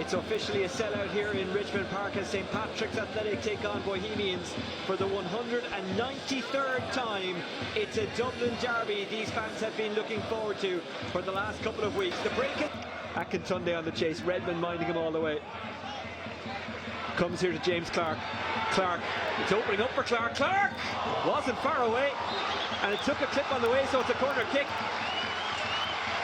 It's officially a sellout here in Richmond Park as St Patrick's Athletic take on Bohemians for the 193rd time. It's a Dublin derby these fans have been looking forward to for the last couple of weeks. The break it. Akintunde on the chase, Redmond minding him all the way. Comes here to James Clark. Clark, it's opening up for Clark. Clark wasn't far away, and it took a clip on the way, so it's a corner kick.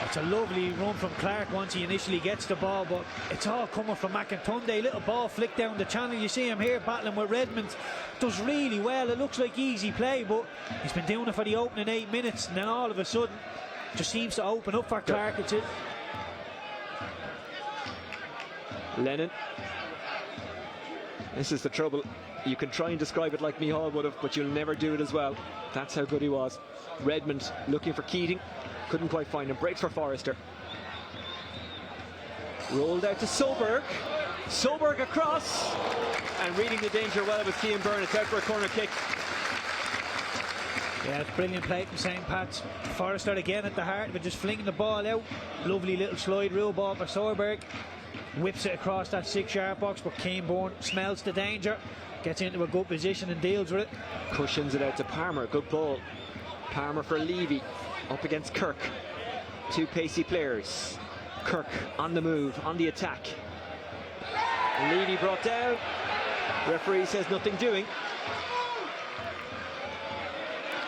It's a lovely run from Clark once he initially gets the ball, but it's all coming from Akintunde. Little ball flick down the channel. You see him here battling with Redmond. Does really well. It looks like easy play, but he's been doing it for the opening 8 minutes, and then all of a sudden just seems to open up for Clark. It's it. Lennon. This is the trouble. You can try and describe it like Micheál would have, but you'll never do it as well. That's how good he was. Redmond looking for Keating. Couldn't quite find him. Breaks for Forrester. Rolled out to Soberg. Soberg across. And reading the danger well was Cian Byrne. It's out for a corner kick. Yeah, it's brilliant play from St. Pat's. Forrester again at the heart of it, just flinging the ball out. Lovely little slide rule ball for Soberg. Whips it across that 6-yard box, but Cian Byrne smells the danger, gets into a good position and deals with it. Cushions it out to Palmer. Good ball. Palmer for Levy. Up against Kirk. Two pacey players. Kirk on the move, on the attack. Levy brought down. Referee says nothing doing.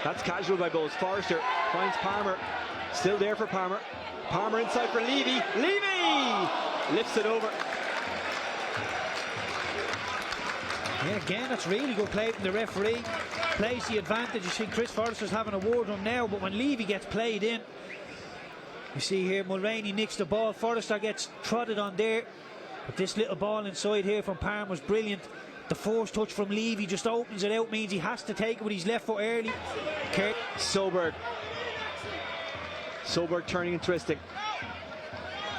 That's casual by Bowes. Forrester finds Palmer. Still there for Palmer. Palmer inside for Levy. Levy! Lifts it over. Yeah, again, that's really good play from the referee. Plays the advantage. You see Chris Forrester's having a word on now, but when Levy gets played in, you see here Mulroney nicks the ball. Forrester gets trotted on there. But this little ball inside here from Palmer was brilliant. The force touch from Levy just opens it out, means he has to take it with his left foot early. Soberg. Soberg turning and twisting.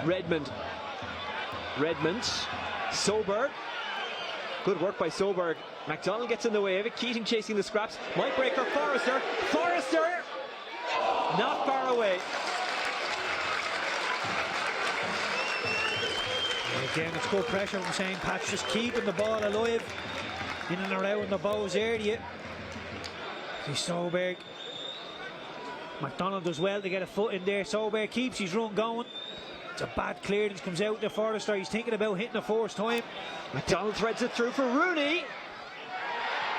Redmond. Soberg. Good work by Soberg. McDonald gets in the way of it. Keating chasing the scraps. Might break for Forrester. Forrester! Not far away. Again, it's good pressure from St. Pat's, just keeping the ball alive in and around the Bowes area. See Soberg. McDonald does well to get a foot in there. Soberg keeps his run going. It's a bad clearance, comes out to Forrester. He's thinking about hitting the first time. McDonald threads it through for Rooney.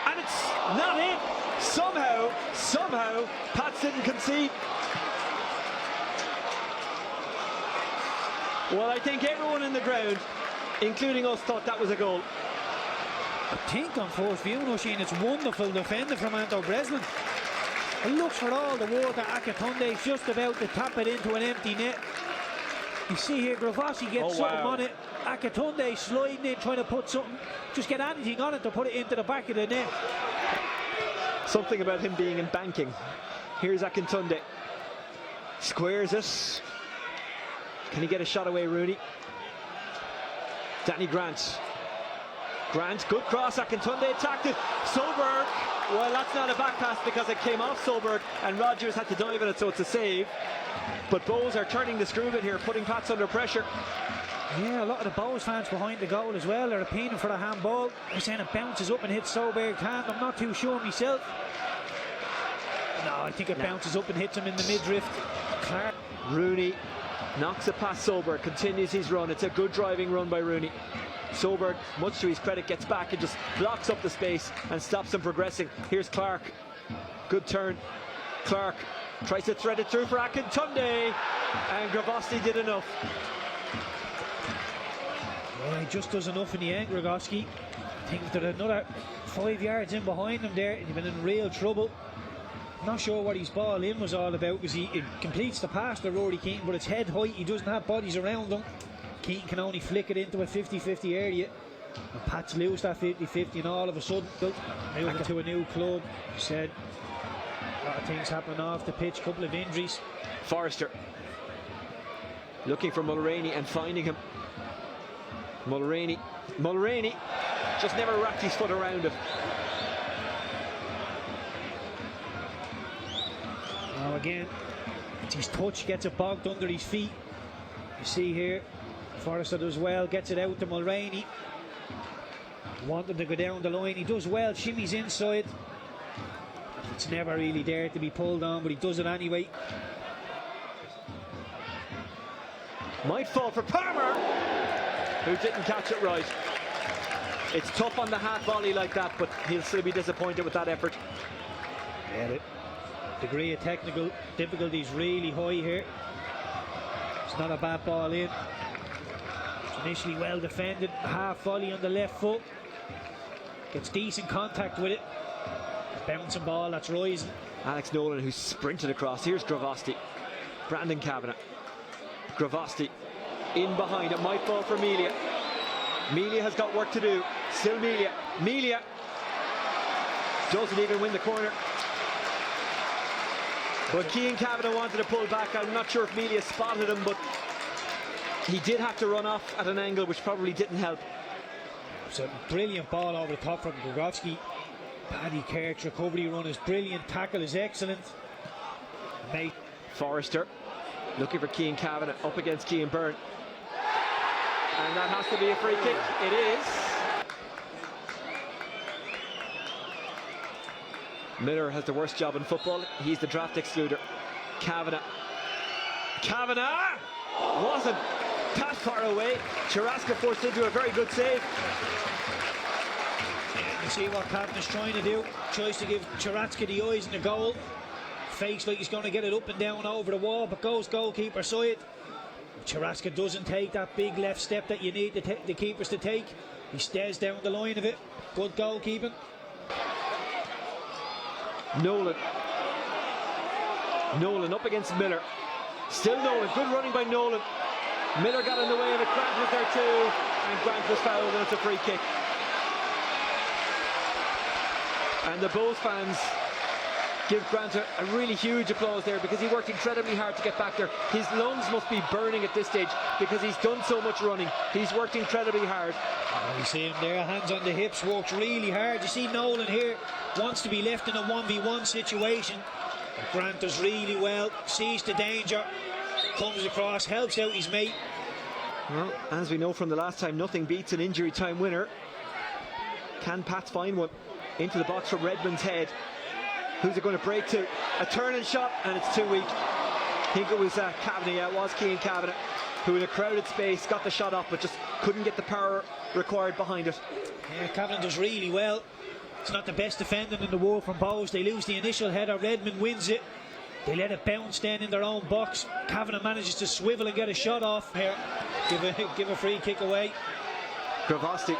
And it's not in. Somehow, Pats didn't concede. Well, I think everyone in the ground, including us, thought that was a goal. I think on first view, Oisin, it's wonderful defending from Anto Breslin. It looks for all the work that Akintunde is just about to tap it into an empty net. You see here, Gravossi gets something on it. Akintunde sliding in, trying to put something, just get anything on it to put it into the back of the net. Something about him being in banking. Here's Akintunde. Squares it. Can he get a shot away, Rooney? Danny Grant. Good cross. Akintunde attacked it. Soberg. Well, that's not a back pass because it came off Soberg and Rodgers had to dive at it, so it's a save. But Bowes are turning the screw bit here, putting Pats under pressure. Yeah, a lot of the Bowes fans behind the goal as well are appealing for the handball. They're saying it bounces up and hits Soberg's hand. I'm not too sure myself. No, I think it bounces up and hits him in the midriff. Clark. Rooney knocks it past Soberg, continues his run. It's a good driving run by Rooney. Soberg, much to his credit, gets back and just blocks up the space and stops him progressing. Here's Clark. Good turn. Clark tries to thread it through for Akintunde, and Gravossi did enough. Well, he just does enough in the end, Gravossi. I think if there's another 5 yards in behind him there, he'd been in real trouble. Not sure what his ball in was all about, because he completes the pass to Rory Keating, but it's head height. He doesn't have bodies around him. Keating can only flick it into a 50-50 area. And Pats lose that 50-50, and all of a sudden, moving to a new club. Said a lot of things happening off the pitch, couple of injuries. Forrester looking for Mulroney and finding him. Mulroney just never wrapped his foot around it. Now again, it's his touch, gets it bogged under his feet. You see here, Forrester does well, gets it out to Mulroney. Want him to go down the line, he does well, shimmies inside. It's never really there to be pulled on, but he does it anyway. Might fall for Palmer, who didn't catch it right. It's tough on the half volley like that, but he'll still be disappointed with that effort. Yeah, the degree of technical difficulty is really high here. It's not a bad ball in. It's initially well defended, half volley on the left foot. Gets decent contact with it. Bouncing ball that's rising. Alex Nolan, who sprinted across. Here's Gravosti. Brandon Kavanagh. Gravosti in behind. It might fall for Melia. Melia has got work to do. Still Melia. Melia doesn't even win the corner. But Cian Kavanagh wanted to pull back. I'm not sure if Melia spotted him, but he did have to run off at an angle which probably didn't help. It's a brilliant ball over the top from Gravosti. Paddy Kirk's recovery run is brilliant. Tackle is excellent. Mate. Forrester looking for Cian Kavanagh up against Cian Byrne. And that has to be a free kick. It is. Miller has the worst job in football. He's the draft excluder. Kavanagh. Kavanagh wasn't that far away. Charaska forced into a very good save. You see what Kavanagh's trying to do. Tries to give Charaska the eyes in the goal. Fakes like he's going to get it up and down over the wall, but goes goalkeeper side. Charaska doesn't take that big left step that you need the keepers to take. He stays down the line of it. Good goalkeeping. Nolan up against Miller. Still Nolan. Good running by Nolan. Miller got in the way of it. Grant was there too, and Grant was fouled, and it's a free kick. And the Bulls fans give Grant a really huge applause there, because he worked incredibly hard to get back there. His lungs must be burning at this stage because he's done so much running. He's worked incredibly hard. You see him there, hands on the hips, works really hard. You see Nolan here wants to be left in a 1v1 situation. Grant does really well, sees the danger, comes across, helps out his mate. Well, as we know from the last time, nothing beats an injury time winner. Can Pats find one? Into the box from Redmond's head. Who's it going to break to? A turning shot, and it's too weak. I think it was Kavanagh. Yeah, it was Cian Kavanagh, who in a crowded space got the shot off, but just couldn't get the power required behind it. Yeah, Kavanagh does really well. It's not the best defending in the world from Bows. They lose the initial header. Redmond wins it. They let it bounce down in their own box. Kavanagh manages to swivel and get a shot off here. Give a free kick away. Gravosti.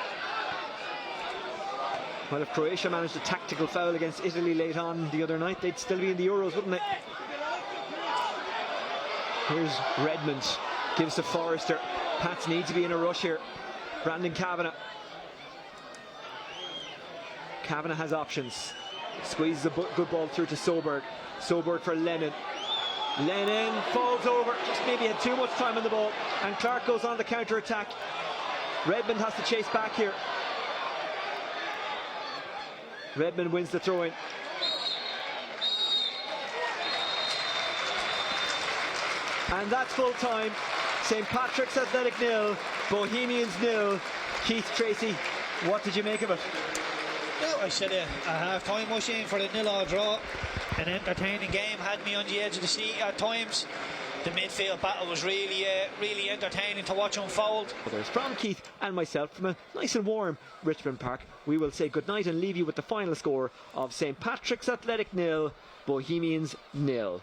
Well, if Croatia managed a tactical foul against Italy late on the other night, they'd still be in the Euros, wouldn't they? Here's Redmond. Gives to Forrester. Pats need to be in a rush here. Brandon Kavanagh. Kavanagh has options. Squeezes a good ball through to Soberg. Soberg for Lennon. Lennon falls over. Just maybe had too much time on the ball. And Clark goes on the counter-attack. Redmond has to chase back here. Redmond wins the throw-in. And that's full time. St. Patrick's Athletic 0, Bohemians 0. Keith Tracy, what did you make of it? Well, I said at half-time, I was aiming for a 0-0 draw. An entertaining game, had me on the edge of the seat at times. The midfield battle was really entertaining to watch unfold. There's from Keith and myself from a nice and warm Richmond Park. We will say goodnight and leave you with the final score of St. Patrick's Athletic 0, Bohemians 0.